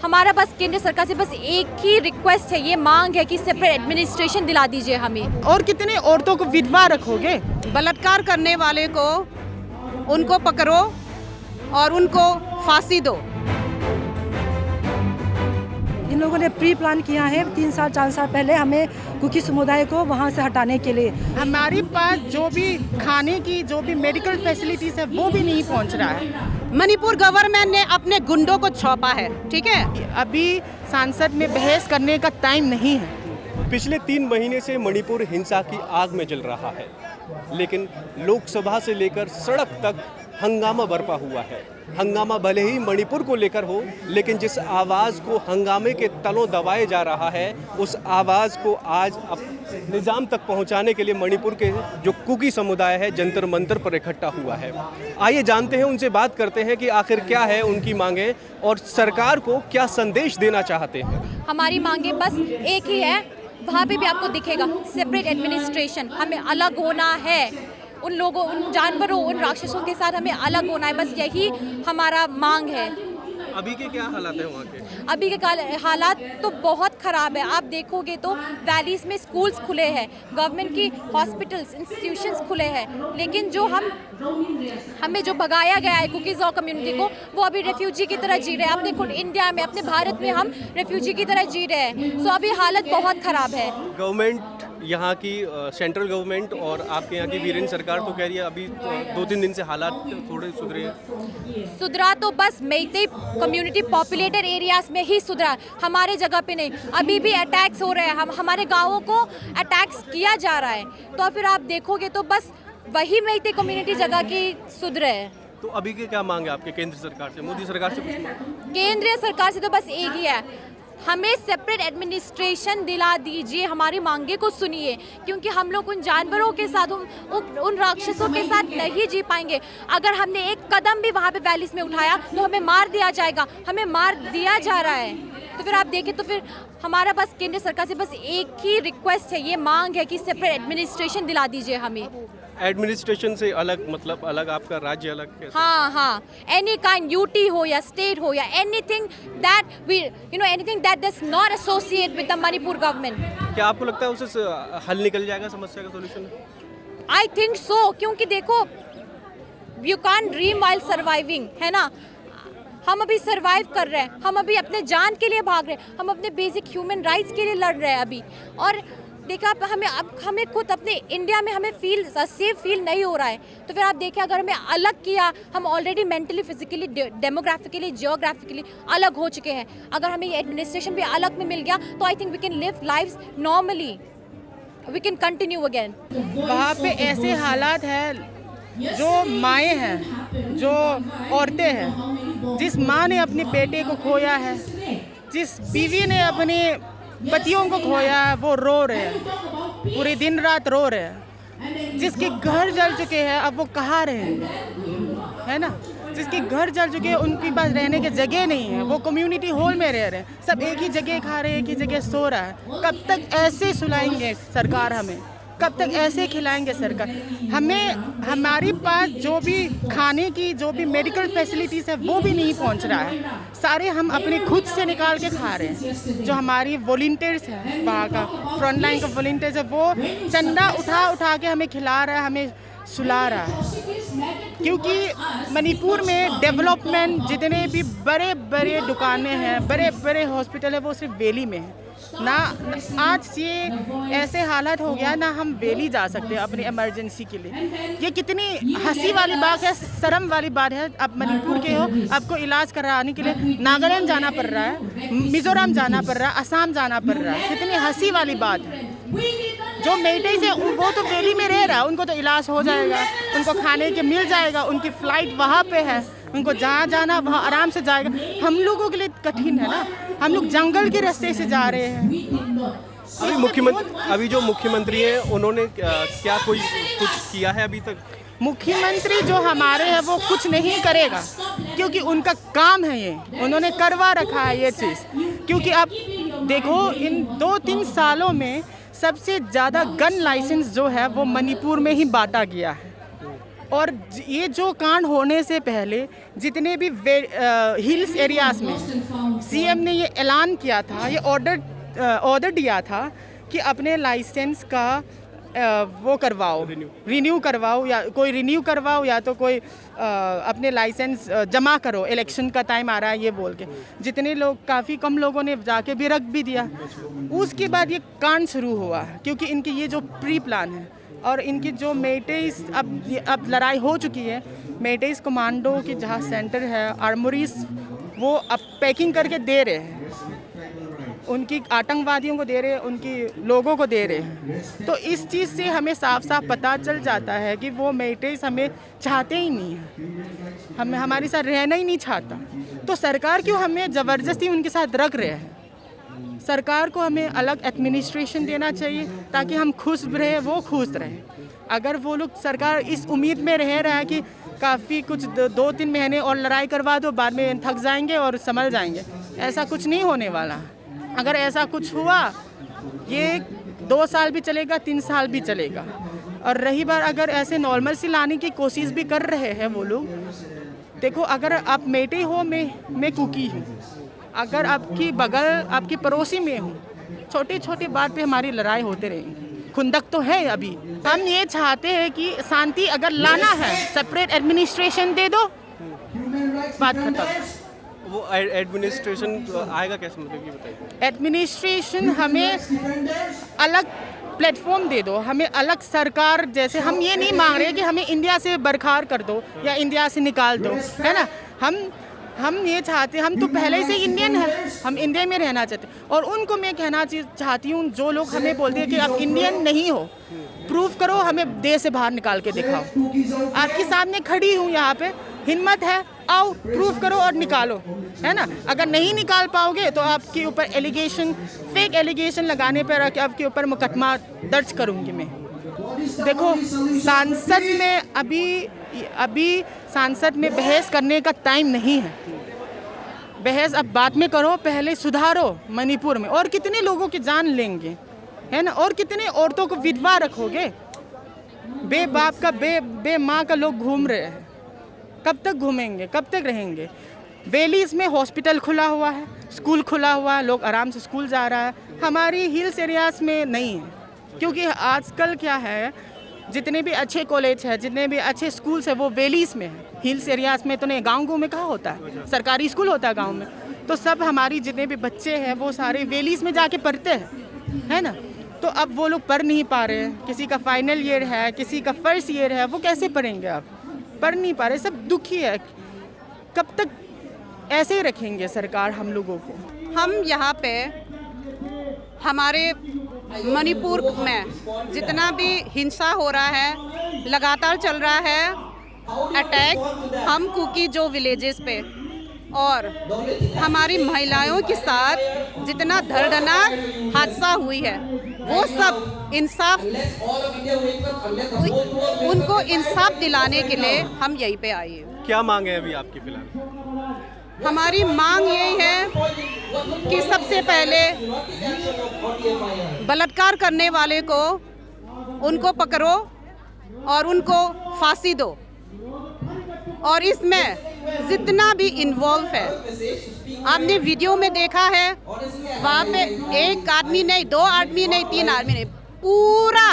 हमारा बस केंद्र सरकार से बस एक ही रिक्वेस्ट है, ये मांग है कि सेपरेट एडमिनिस्ट्रेशन दिला दीजिए हमें। और कितनी औरतों को विधवा रखोगे? बलात्कार करने वाले को उनको पकड़ो और उनको फांसी दो। इन लोगों ने प्री प्लान किया है 3 साल 4 साल पहले हमें कुकी समुदाय को वहाँ से हटाने के लिए। हमारे पास जो भी खाने की जो भी मेडिकल फैसिलिटीज है वो भी नहीं पहुँच रहा है। मणिपुर गवर्नमेंट ने अपने गुंडों को छापा है, ठीक है। अभी सांसद में बहस करने का टाइम नहीं है। पिछले 3 महीने से मणिपुर हिंसा की आग में जल रहा है, लेकिन लोकसभा से लेकर सड़क तक हंगामा बरपा हुआ है। हंगामा भले ही मणिपुर को लेकर हो, लेकिन जिस आवाज़ को हंगामे के तलों दबाए जा रहा है, उस आवाज़ को आज निज़ाम तक पहुंचाने के लिए मणिपुर के जो कुकी समुदाय है जंतर मंतर पर इकट्ठा हुआ है। आइए जानते हैं, उनसे बात करते हैं कि आखिर क्या है उनकी मांगें और सरकार को क्या संदेश देना चाहते हैं। हमारी मांगें बस एक ही है, वहाँ पे भी आपको दिखेगा सेपरेट एडमिनिस्ट्रेशन। हमें अलग होना है, उन लोगों, उन जानवरों, उन राक्षसों के साथ हमें अलग होना है, बस यही हमारा मांग है। अभी के क्या हालात है वहाँ के? अभी के हालात तो बहुत ख़राब है। आप देखोगे तो वैलीज़ में स्कूल्स खुले हैं, गवर्नमेंट की हॉस्पिटल्स, इंस्टीट्यूशंस खुले हैं, लेकिन जो हमें जो भगाया गया है कुकीज़ और कम्युनिटी को, वो अभी रेफ्यूजी की तरह जी रहे हैं। अपने खुद इंडिया में, अपने भारत में हम रेफ्यूजी की तरह जी रहे हैं। सो अभी हालत बहुत ख़राब है। गवर्नमेंट यहाँ की सेंट्रल गवर्नमेंट और आपके यहाँ की वीरेंद्र सरकार तो कह रही है अभी 2-3 दिन से हालात थोड़े सुधरे हैं। सुधरा तो बस मेइतेई कम्युनिटी पॉपुलेटेड एरियाज में ही सुधरा, हमारे जगह पे नहीं। अभी भी अटैक्स हो रहे हैं, हमारे गाँवों को अटैक्स किया जा रहा है। तो फिर आप देखोगे तो बस वही मेइतेई कम्युनिटी जगह की सुधरे है। तो अभी के क्या मांगे आपके केंद्र सरकार से, मोदी सरकार से? केंद्रीय सरकार से तो बस एक ही है, हमें सेपरेट एडमिनिस्ट्रेशन दिला दीजिए। हमारी मांगे को सुनिए, क्योंकि हम लोग उन जानवरों के साथ, उन राक्षसों के साथ नहीं जी पाएंगे। अगर हमने एक कदम भी वहाँ पे वैलीज में उठाया तो हमें मार दिया जाएगा, हमें मार दिया जा रहा है। तो फिर आप देखें तो फिर हमारा बस केंद्र सरकार से बस एक ही रिक्वेस्ट है, ये मांग है कि सेपरेट एडमिनिस्ट्रेशन दिला दीजिए हमें। एडमिनिस्ट्रेशन से अलग मतलब अलग, आपका राज्य अलग कैसे? हाँ, एनी काइंड, यूटी हो या स्टेट हो या anything that does not associate with the Manipur government. क्या आपको लगता है उससे हल निकल जाएगा, समस्या का सोल्यूशन? आई थिंक सो, क्योंकि देखो you can't dream while surviving, है ना। हम अभी सर्वाइव कर रहे हैं, हम अभी अपने जान के लिए भाग रहे हैं, हम अपने बेसिक ह्यूमन राइट्स के लिए लड़ रहे हैं अभी। और देखा हमें खुद अपने इंडिया में हमें सेफ फील नहीं हो रहा है। तो फिर आप देखें, अगर हमें अलग किया, हम already mentally, physically, demographically, geographically अलग हो चुके हैं। अगर हमें ये एडमिनिस्ट्रेशन भी अलग में मिल गया तो I think we can live lives normally, we can continue again. वहाँ पे ऐसे हालात हैं, जो माएँ हैं, जो औरतें हैं, जिस माँ ने अपने बेटे को खोया है, जिस बीवी ने अपने पतियों को खोया है, वो रो रहे हैं, पूरे दिन रात रो रहे हैं। जिसके घर जल चुके हैं, अब वो कहाँ रहेंगे, है ना। जिसके घर जल चुके हैं, उनके पास रहने की जगह नहीं है, वो कम्युनिटी हॉल में रह रहे हैं, सब एक ही जगह खा रहे हैं, एक ही जगह सो रहा है। कब तक ऐसे सुलाएंगे सरकार हमें, कब तक ऐसे खिलाएंगे सरकार हमें? हमारे पास जो भी खाने की जो भी मेडिकल फैसिलिटीज़ है वो भी नहीं पहुंच रहा है। सारे हम अपने खुद से निकाल के खा रहे हैं। जो हमारी वॉलंटियर्स है, वहाँ का फ्रंट लाइन का वॉलंटियर्स है, वो चंदा उठा के हमें खिला रहा है, हमें सुला रहा है। क्योंकि मणिपुर में डेवलपमेंट, जितने भी बड़े बड़े दुकानें हैं, बड़े बड़े हॉस्पिटल है, वो सिर्फ वैली में है ना। आज ये ऐसे हालत हो गया ना, हम वैली जा सकते हैं अपनी इमरजेंसी के लिए। ये कितनी हंसी वाली बात है, शर्म वाली बात है। आप मणिपुर के हो, आपको इलाज कराने के लिए नागालैंड जाना पड़ रहा है, मिजोरम जाना पड़ रहा है, असम जाना पड़ रहा है। कितनी हंसी वाली बात है। जो मेइतेई से वो तो वैली में रह रहा है, उनको तो इलाज हो जाएगा, उनको खाने के मिल जाएगा, उनकी फ़्लाइट वहाँ पे है, उनको जहाँ जाना वहाँ आराम से जाएगा। हम लोगों के लिए कठिन है ना, हम लोग जंगल के रास्ते से जा रहे हैं। अभी जो मुख्यमंत्री हैं, उन्होंने क्या कोई कुछ किया है अभी तक? मुख्यमंत्री जो हमारे हैं वो कुछ नहीं करेगा, क्योंकि उनका काम है ये, उन्होंने करवा रखा है ये चीज़। क्योंकि अब देखो, इन 2-3 सालों में सबसे ज़्यादा गन लाइसेंस जो है वो मणिपुर में ही बांटा गया है। और ये जो कांड होने से पहले जितने भी हिल्स एरियाज़ में सीएम ने ये ऐलान किया था, ये ऑर्डर दिया था कि अपने लाइसेंस का वो करवाओ, रिन्यू करवाओ, या कोई रिन्यू करवाओ या तो कोई अपने लाइसेंस जमा करो, इलेक्शन का टाइम आ रहा है ये बोल के। जितने लोग, काफ़ी कम लोगों ने जाके भी रख भी दिया। उसके बाद ये कांड शुरू हुआ क्योंकि इनकी ये जो प्री प्लान है और इनकी जो मेटेइस अब लड़ाई हो चुकी है। मेटेइस कमांडो की जहाँ सेंटर है, आर्मोरीज, वो अब पैकिंग करके दे रहे हैं, उनकी आतंकवादियों को दे रहे हैं, उनकी लोगों को दे रहे हैं। तो इस चीज़ से हमें साफ साफ पता चल जाता है कि वो मेटेइस हमें चाहते ही नहीं है, हमें हमारे साथ रहना ही नहीं चाहता। तो सरकार क्यों हमें ज़बरदस्ती उनके साथ रख रहे हैं? सरकार को हमें अलग एडमिनिस्ट्रेशन देना चाहिए ताकि हम खुश रहे, वो खुश रहे। अगर वो लोग, सरकार इस उम्मीद में रह रहा है कि काफ़ी कुछ 2-3 महीने और लड़ाई करवा दो, बाद में थक जाएंगे और संभल जाएंगे, ऐसा कुछ नहीं होने वाला। अगर ऐसा कुछ हुआ, ये 2 साल भी चलेगा, 3 साल भी चलेगा। और रही बात, अगर ऐसे नॉर्मल सी लाने की कोशिश भी कर रहे हैं वो लोग, देखो अगर आप मेटे हो, मैं कुकी हूँ, अगर आपकी बगल, आपकी पड़ोसी में हूँ, छोटी छोटी बात पे हमारी लड़ाई होते रहेंगी। खुंदक तो है अभी। हम ये चाहते हैं कि शांति अगर लाना है, सेपरेट एडमिनिस्ट्रेशन दे दो, बात खत्म। वो एडमिनिस्ट्रेशन आएगा कैसे, मतलब ये बताइए। एडमिनिस्ट्रेशन हमें अलग प्लेटफॉर्म दे दो, हमें अलग सरकार। जैसे हम ये नहीं मांग रहे कि हमें इंडिया से बरखार कर दो या इंडिया से निकाल दो, है ना। हम ये चाहते, हम तो पहले से इंडियन हैं, हम इंडिया में रहना चाहते। और उनको मैं कहना चाहती हूँ, जो लोग हमें बोलते हैं कि आप इंडियन नहीं हो, प्रूफ करो, हमें देश से बाहर निकाल के दिखाओ। आपके सामने खड़ी हूँ यहाँ पे, हिम्मत है, आओ प्रूफ करो और निकालो, है ना। अगर नहीं निकाल पाओगे तो आपके ऊपर एलिगेशन, फेक एलिगेशन लगाने पर आपके ऊपर मुकदमा दर्ज करूँगी मैं। देखो, सांसद में अभी सांसद में बहस करने का टाइम नहीं है। बहस अब बाद में करो, पहले सुधारो मणिपुर में। और कितने लोगों की जान लेंगे, है ना, और कितने औरतों को विधवा रखोगे? बे बाप का, बे माँ का लोग घूम रहे हैं, कब तक घूमेंगे, कब तक रहेंगे? वैलीज में हॉस्पिटल खुला हुआ है, स्कूल खुला हुआ है, लोग आराम से स्कूल जा रहा है। हमारी हिल्स एरियाज़ में नहीं है, क्योंकि आजकल क्या है, जितने भी अच्छे कॉलेज हैं, जितने भी अच्छे स्कूल्स हैं, वो वैलीज में है। हिल्स एरियाज़ में तो नहीं, गाँव में कहाँ होता है, सरकारी स्कूल होता है गाँव में। तो सब हमारी जितने भी बच्चे हैं वो सारे वैलीज में जाके पढ़ते हैं, है ना। तो अब वो लोग पढ़ नहीं पा रहे हैं। किसी का फाइनल ईयर है, किसी का फर्स्ट ईयर है, वो कैसे पढ़ेंगे? आप पढ़ नहीं पा रहे, सब दुखी है। कब तक ऐसे ही रखेंगे सरकार हम लोगों को? हम यहाँ पे हमारे मणिपुर में जितना भी हिंसा हो रहा है, लगातार चल रहा है अटैक हम कुकी जो विलेजेस पे, और हमारी महिलाओं के साथ जितना दर्दनाक हादसा हुई है, वो सब इंसाफ, उनको इंसाफ दिलाने के लिए हम यहीं पे आए हैं। क्या मांग है अभी आपकी फिलहाल? हमारी मांग यही है कि सबसे पहले बलात्कार करने वाले को, उनको पकड़ो और उनको फांसी दो। और इसमें जितना भी इन्वॉल्व है, आपने वीडियो में देखा है, वहाँ पे एक आदमी नहीं, 2 आदमी नहीं, 3 आदमी नहीं, पूरा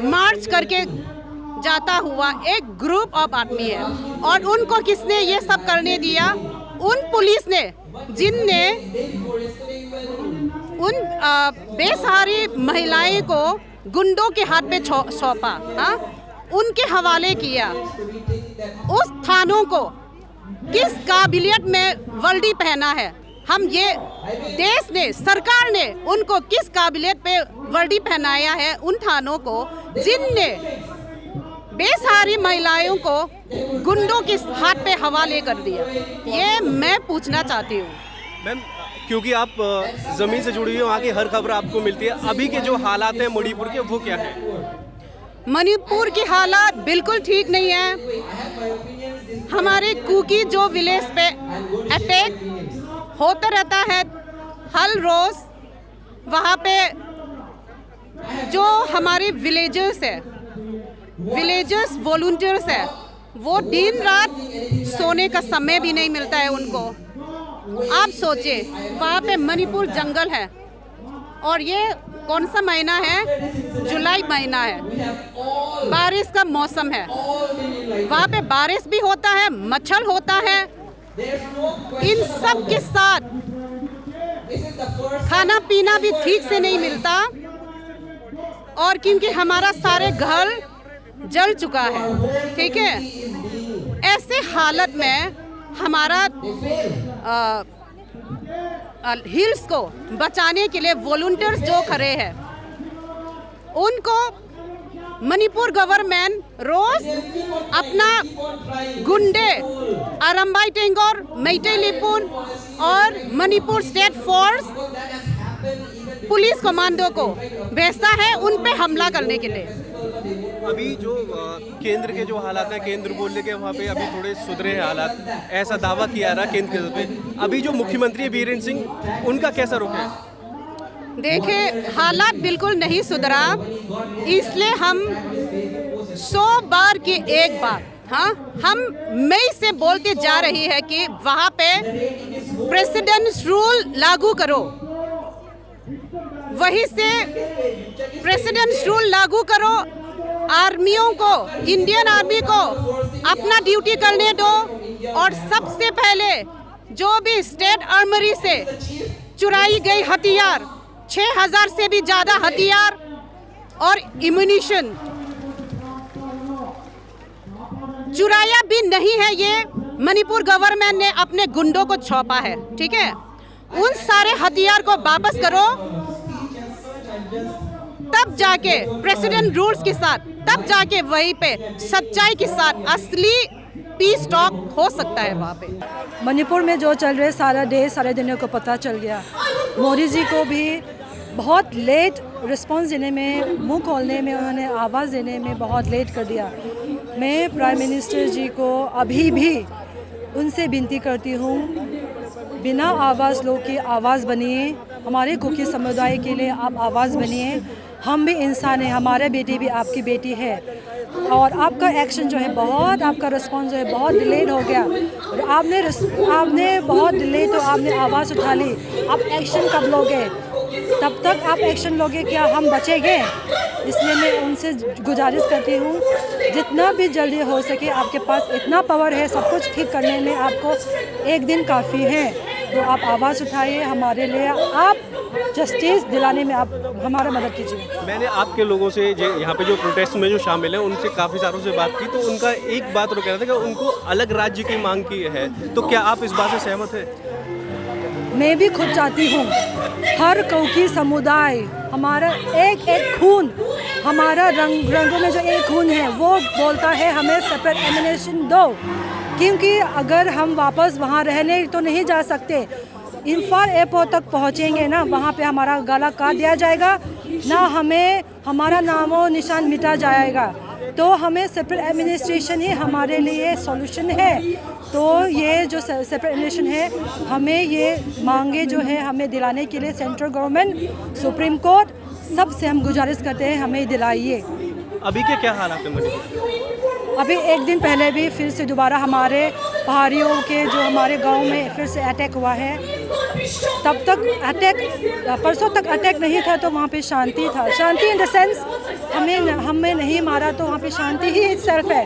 मार्च करके जाता हुआ एक ग्रुप ऑफ आदमी है। और उनको किसने ये सब करने दिया? उन पुलिस ने, जिनने उन बेसहारी महिलाएं को गुंडों के हाथ में सौंपा, हाँ, उनके हवाले किया। उस थानों को किस काबिलियत में वर्दी पहना है? हम ये देश ने, सरकार ने उनको किस काबिलियत पे वर्दी पहनाया है? उन थानों को जिनने बेसहारी महिलाओं को गुंडों के हाथ पे हवाले कर दिया। ये मैं पूछना चाहती हूँ मैम, क्योंकि आप ज़मीन से जुड़ी हुई हो, वहाँ की हर खबर आपको मिलती है। अभी के जो हालात हैं मणिपुर के, वो क्या है? मणिपुर की हालात बिल्कुल ठीक नहीं है। हमारे कुकी जो विलेज पे अटैक होता रहता है हर रोज, वहाँ पे जो हमारे विलेजर्स है विलेजर्स वॉलंटियर्स है, वो दिन रात सोने का समय भी नहीं मिलता है उनको। आप सोचिए, वहाँ पे मणिपुर जंगल है और ये कौन सा महीना है? जुलाई महीना है, बारिश का मौसम है। वहाँ पे बारिश भी होता है, मच्छर होता है। इन सब के साथ खाना पीना भी ठीक से नहीं मिलता, और क्योंकि हमारा सारे घर जल चुका है, ठीक है। ऐसे हालत में हमारा हिल्स को बचाने के लिए वॉलंटियर्स जो खड़े हैं, उनको मणिपुर गवर्नमेंट रोज अपना गुंडे अरम्बाई टेंगोर, मेइतेई लिपुन और Manipur state force police commando को भेजता है उन पे हमला करने के लिए। अभी जो केंद्र के जो हालात हैं, केंद्र बोल के वहाँ पे अभी थोड़े सुधरे हैं हालात, ऐसा दावा किया रहा केंद्र के तरफ पे। अभी जो मुख्यमंत्री बीरेंद्र सिंह, उनका कैसा रुख है? देखिए, हालात बिल्कुल नहीं सुधरा, इसलिए हम 100 बार की एक बार, हाँ, हम मई से बोलते जा रही है कि वहाँ पे प्रेसिडेंट्स रूल लागू करो, वहीं से प्रेसिडेंट्स रूल लागू करो, आर्मियों को, इंडियन आर्मी को अपना ड्यूटी करने दो, और सबसे पहले जो भी स्टेट आर्मरी से चुराई गई हथियार, 6000 से भी ज़्यादा हथियार और इम्यूनिशन चुराया भी नहीं है, ये मणिपुर गवर्नमेंट ने अपने गुंडों को सौंपा है, ठीक है। उन सारे हथियार को वापस करो, तब जाके प्रेसिडेंट रूल्स के साथ, तब जाके वहीं पे सच्चाई के साथ असली पीस टॉक हो सकता है वहाँ पे। मणिपुर में जो चल रहे सारा देश, सारे दुनिया को पता चल गया। मोदी जी को भी बहुत लेट रिस्पांस देने में, मुंह खोलने में, उन्होंने आवाज़ देने में बहुत लेट कर दिया। मैं प्राइम मिनिस्टर जी को अभी भी उनसे विनती करती हूँ, बिना आवाज़ लोग की आवाज़ बनिए, हमारे कुकी समुदाय के लिए आप आवाज़ बनिए। हम भी इंसान हैं, हमारे बेटी भी आपकी बेटी है, और आपका एक्शन जो है बहुत, आपका रिस्पांस जो है बहुत डिलेड हो गया। और आपने बहुत डिले, तो आपने आवाज़ उठा ली, आप एक्शन कब लोगे? तब तक आप एक्शन लोगे क्या हम बचेंगे? इसलिए मैं उनसे गुजारिश करती हूँ, जितना भी जल्दी हो सके, आपके पास इतना पावर है, सब कुछ ठीक करने में आपको एक दिन काफ़ी है, तो आप आवाज़ उठाइए हमारे लिए, आप जस्टिस दिलाने में आप हमारा मदद कीजिए। मैंने आपके लोगों से यहाँ पे जो प्रोटेस्ट में जो शामिल हैं, उनसे काफ़ी सारों से बात की, तो उनका एक बात वो कह रहा था कि उनको अलग राज्य की मांग की है, तो क्या आप इस बात से सहमत हैं? मैं भी खुद चाहती हूँ, हर कुकी समुदाय, हमारा एक एक खून, हमारा रंगों में जो एक खून है, वो बोलता है हमें सेपरेट एमिनेशन दो, क्योंकि अगर हम वापस वहाँ रहने तो नहीं जा सकते। इम्फाल एयरपोर्ट तक पहुँचेंगे ना, वहाँ पे हमारा गला काट दिया जाएगा ना, हमें हमारा नामो निशान मिटा जाएगा। तो हमें सेपरेट एडमिनिस्ट्रेशन ही हमारे लिए सॉल्यूशन है। तो ये जो सेपरेट एडमिनिस्ट्रेशन है, हमें ये मांगे जो है हमें दिलाने के लिए सेंट्रल गवर्नमेंट, सुप्रीम कोर्ट, सबसे हम गुजारिश करते हैं हमें दिलाइए। अभी के क्या हालात हैं मणिपुर? अभी एक दिन पहले भी फिर से दोबारा हमारे पहाड़ियों के जो हमारे गांव में फिर से अटैक हुआ है। तब तक अटैक, परसों तक अटैक नहीं था, तो वहाँ पे शांति था। शांति इन द सेंस हमें नहीं मारा, तो वहाँ पे शांति ही इटसेल्फ है।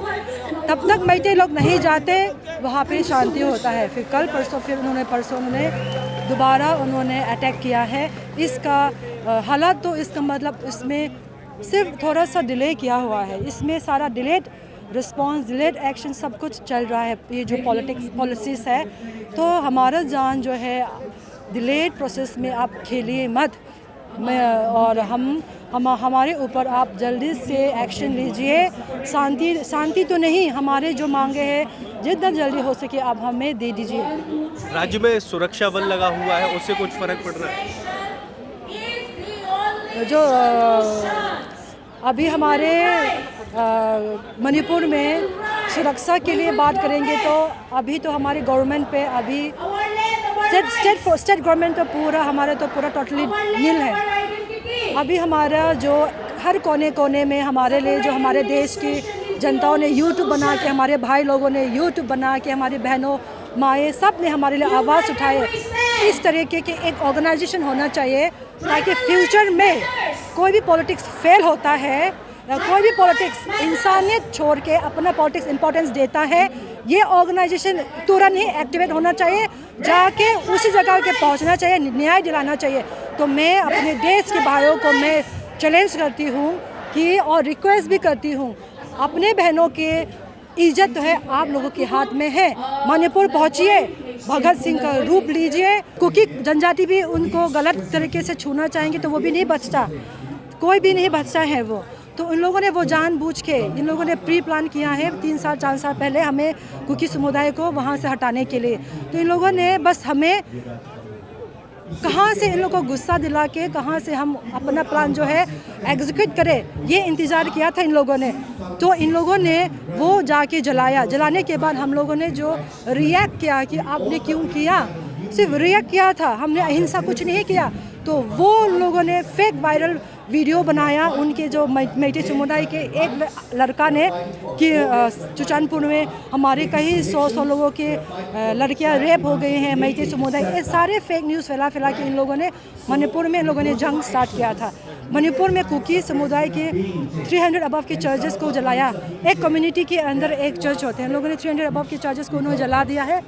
तब तक मेइतेई लोग नहीं जाते, वहाँ पे शांति होता है। फिर कल परसों उन्होंने दोबारा अटैक किया है। इसका हालात तो इसका मतलब इसमें सिर्फ थोड़ा सा डिले किया हुआ है, इसमें सारा डिलेड रिस्पांस, डिलेड एक्शन सब कुछ चल रहा है। ये जो पॉलिसीज है, तो हमारा जान जो है डिलेड प्रोसेस में आप खेलिए मत, और हमारे ऊपर आप जल्दी से एक्शन लीजिए। शांति तो नहीं, हमारे जो मांगे हैं जितना जल्दी हो सके आप हमें दे दीजिए। राज्य में सुरक्षा बल लगा हुआ है, उससे कुछ फर्क पड़ रहा है? जो अभी हमारे मणिपुर में सुरक्षा के लिए बात करेंगे, तो अभी तो हमारी गवर्नमेंट पे अभी स्टेट गवर्नमेंट तो पूरा हमारा तो पूरा टोटली नील है। अभी हमारा जो हर कोने कोने में हमारे लिए जो हमारे देश की जनताओं ने यूट्यूब बना के, हमारे भाई लोगों ने यूट्यूब बना के, हमारी बहनों माएँ सब ने हमारे लिए आवाज़ उठाए। इस तरीके के एक ऑर्गेनाइजेशन होना चाहिए ताकि फ्यूचर में कोई भी पॉलिटिक्स फेल होता है, कोई भी पॉलिटिक्स इंसानियत छोड़ के अपना पॉलिटिक्स इंपॉर्टेंस देता है, ये ऑर्गेनाइजेशन तुरंत ही एक्टिवेट होना चाहिए, जाके उसी जगह के पहुंचना चाहिए, न्याय दिलाना चाहिए। तो मैं अपने देश के भाइयों को मैं चैलेंज करती हूँ कि और रिक्वेस्ट भी करती हूँ, अपने बहनों के इज्जत तो है आप लोगों के हाथ में है। मणिपुर पहुँचिए, भगत सिंह का रूप लीजिए। कुकी जनजाति भी उनको गलत तरीके से छूना चाहेंगे तो वो भी नहीं बचता, कोई भी नहीं बचता है वो। तो इन लोगों ने वो जानबूझ के, इन लोगों ने प्री प्लान किया है 3 साल 4 साल पहले हमें कुकी समुदाय को वहाँ से हटाने के लिए। तो इन लोगों ने बस हमें कहाँ से इन लोगों को गुस्सा दिला के कहाँ से हम अपना प्लान जो है एग्जीक्यूट करें, ये इंतज़ार किया था इन लोगों ने। तो इन लोगों ने वो जाके जलाया। जलाने के बाद हम लोगों ने जो रिएक्ट किया कि आपने क्यों किया, सिर्फ रिएक्ट किया था, हमने अहिंसा कुछ नहीं किया। तो वो लोगों ने फेक वायरल वीडियो बनाया उनके जो मेइटी समुदाय के एक लड़का ने कि चुचानपुर में हमारे कई 100 लोगों के लड़कियां रेप हो गई हैं मेइटी समुदाय। ये सारे फेक न्यूज़ फैला के इन लोगों ने मणिपुर में इन लोगों ने जंग स्टार्ट किया था। मणिपुर में कुकी समुदाय के 300 अबव के चर्चेस को जलाया। एक कम्युनिटी के अंदर एक चर्च होते हैं, इन लोगों ने 300 अबव के चर्चेस को उन्होंने जला दिया है।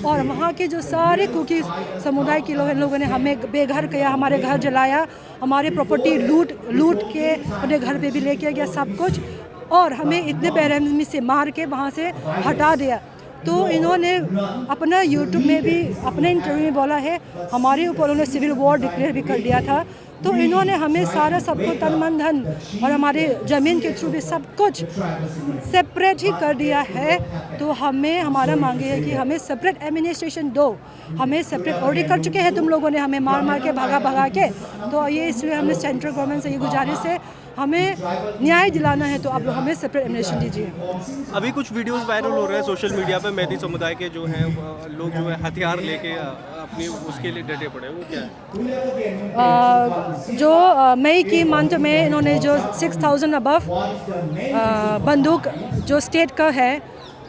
और वहाँ के जो सारे कुकी समुदाय के लोग इन लोगों ने हमें बेघर किया, हमारे घर जलाया, हमारे प्रॉपर्टी लूट के अपने घर पे भी लेके गया सब कुछ, और हमें इतने बेरहमी से मार के वहाँ से हटा दिया। तो इन्होंने अपना यूट्यूब में भी अपने इंटरव्यू में बोला है हमारे ऊपर उन्होंने सिविल वॉर डिक्लेयर भी कर दिया था। तो इन्होंने हमें सारा सबको तन मन धन और हमारे ज़मीन के थ्रू भी सब कुछ सेपरेट ही कर दिया है। तो हमें हमारा मांगे है कि हमें सेपरेट एडमिनिस्ट्रेशन दो, हमें सेपरेट ऑलरेडी कर चुके हैं तुम लोगों ने, हमें मार के भगा के। तो ये इसलिए हमें सेंट्रल गवर्नमेंट से ये गुजारिश है, हमें न्याय दिलाना है तो आप लोग हमें सेपरेट एडमिनिस्ट्रेशन दीजिए। अभी कुछ वीडियोस वायरल हो रहे हैं सोशल मीडिया पे, मेइती समुदाय के जो हैं लोग जो है हथियार लेके अपनी उसके लिए डटे पड़े, वो क्या है? जो मई की मंथ में इन्होंने जो 6000 अबव बंदूक जो स्टेट का है,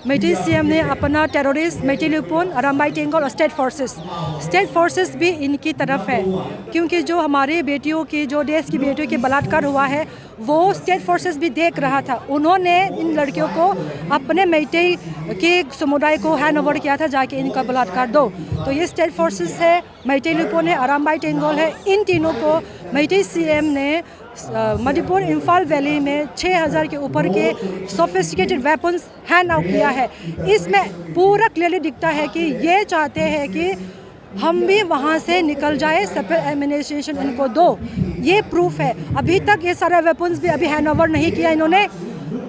मेइटी सीएम ने अपना टेररिस्ट मेइटी ल्यूपुन, अराम्बाई टेंगोल और स्टेट फोर्सेस भी इनकी तरफ है, क्योंकि जो हमारे बेटियों की, जो देश की बेटियों के बलात्कार हुआ है वो स्टेट फोर्सेस भी देख रहा था। उन्होंने इन लड़कियों को अपने मेइटी के समुदाय को हैंड ओवर किया था जाके इनका बलात्कार दो। तो ये स्टेट फोर्सेस है, मेइटी ल्यूपुन है, अराम्बाई टेंगोल है, इन तीनों को मेइटी सीएम ने मणिपुर इम्फाल वैली में 6000 के ऊपर के सोफिस्टिकेटेड वेपन्स हैंड आउट किया है। इसमें पूरा क्लियरली दिखता है कि ये चाहते हैं कि हम भी वहाँ से निकल जाए, सेपरेट एडमिनिस्ट्रेशन इनको दो, ये प्रूफ है। अभी तक ये सारे वेपन्स भी अभी हैंड ओवर नहीं किया इन्होंने।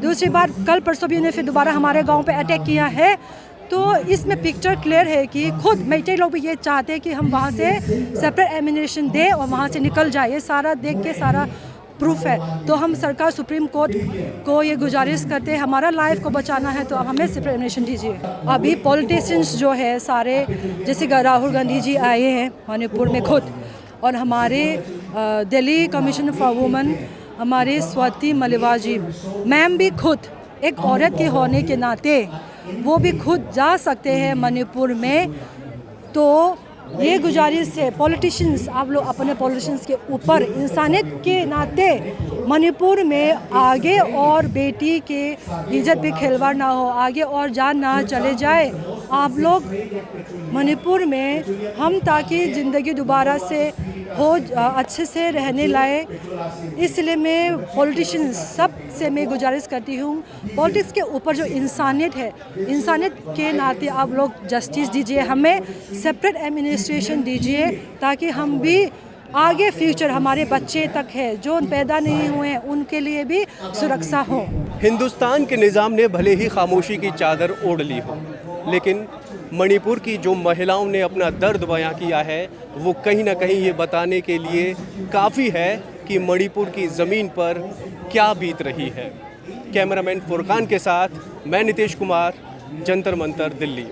दूसरी बार कल परसों भी इन्होंने फिर दोबारा हमारे गांव पे अटैक किया है। तो इसमें पिक्चर क्लियर है कि खुद मेइटी लोग भी ये चाहते हैं कि हम वहाँ से सेपरेट एडमिनिस्ट्रेशन दें और वहाँ से निकल जाए। ये सारा देख के सारा प्रूफ है। तो हम सरकार सुप्रीम कोर्ट को ये गुजारिश करते हैं, हमारा लाइफ को बचाना है तो हमें सेपरेट एडमिनिस्ट्रेशन दीजिए। अभी पॉलिटिशियंस जो है सारे, जैसे राहुल गांधी जी आए हैं मणिपुर में खुद, और हमारे दिल्ली कमीशन फॉर वुमेन हमारे स्वाति मलिवाल जी मैम भी खुद एक औरत के होने के नाते वो भी खुद जा सकते हैं मणिपुर में। तो ये गुजारिश है पॉलिटिशियंस, आप लोग अपने पॉलिटिशियंस के ऊपर इंसानियत के नाते मणिपुर में आगे और बेटी के इज्जत पे खिलवाड़ ना हो, आगे और जान ना चले जाए। आप लोग मणिपुर में हम ताकि ज़िंदगी दोबारा से हो, अच्छे से रहने लाए, इसलिए मैं पॉलिटिशियंस सब से मैं गुजारिश करती हूँ, पॉलिटिक्स के ऊपर जो इंसानियत है, इंसानियत के नाते आप लोग जस्टिस दीजिए, हमें सेपरेट एडमिनिस्ट्रेशन दीजिए ताकि हम भी आगे फ्यूचर हमारे बच्चे तक है जो पैदा नहीं हुए हैं उनके लिए भी सुरक्षा हो। हिंदुस्तान के निज़ाम ने भले ही खामोशी की चादर ओढ़ ली हो, लेकिन मणिपुर की जो महिलाओं ने अपना दर्द बयां किया है वो कहीं ना कहीं ये बताने के लिए काफ़ी है कि मणिपुर की ज़मीन पर क्या बीत रही है। कैमरामैन फुरकान के साथ मैं नितेश कुमार, जंतर मंतर, दिल्ली।